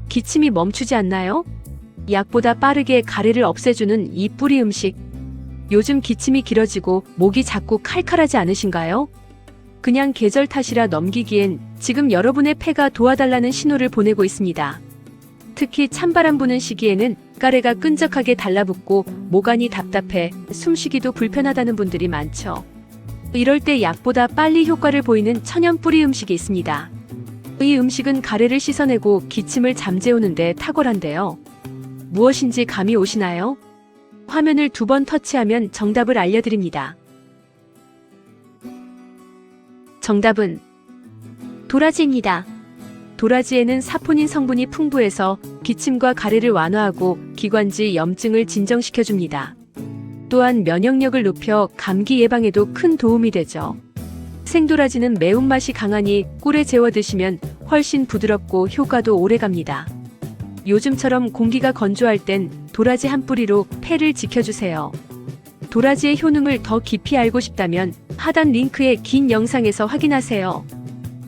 기침이 멈추지 않나요? 약보다 빠르게 가래를 없애주는 이 뿌리 음식. 요즘 기침이 길어지고 목이 자꾸 칼칼하지 않으신가요? 그냥 계절 탓이라 넘기기엔 지금 여러분의 폐가 도와달라는 신호를 보내고 있습니다. 특히 찬바람 부는 시기에는 가래가 끈적하게 달라붙고 목안이 답답해 숨쉬기도 불편하다는 분들이 많죠. 이럴 때 약보다 빨리 효과를 보이는 천연 뿌리 음식이 있습니다. 이 음식은 가래를 씻어내고 기침을 잠재우는데 탁월한데요. 무엇인지 감이 오시나요? 화면을 2번 터치하면 정답을 알려드립니다. 정답은 도라지입니다. 도라지에는 사포닌 성분이 풍부해서 기침과 가래를 완화하고 기관지 염증을 진정시켜줍니다. 또한 면역력을 높여 감기 예방에도 큰 도움이 되죠. 생도라지는 매운맛이 강하니 꿀에 재워 드시면 훨씬 부드럽고 효과도 오래갑니다. 요즘처럼 공기가 건조할 땐 도라지 한 뿌리로 폐를 지켜주세요. 도라지의 효능을 더 깊이 알고 싶다면 하단 링크의 긴 영상에서 확인하세요.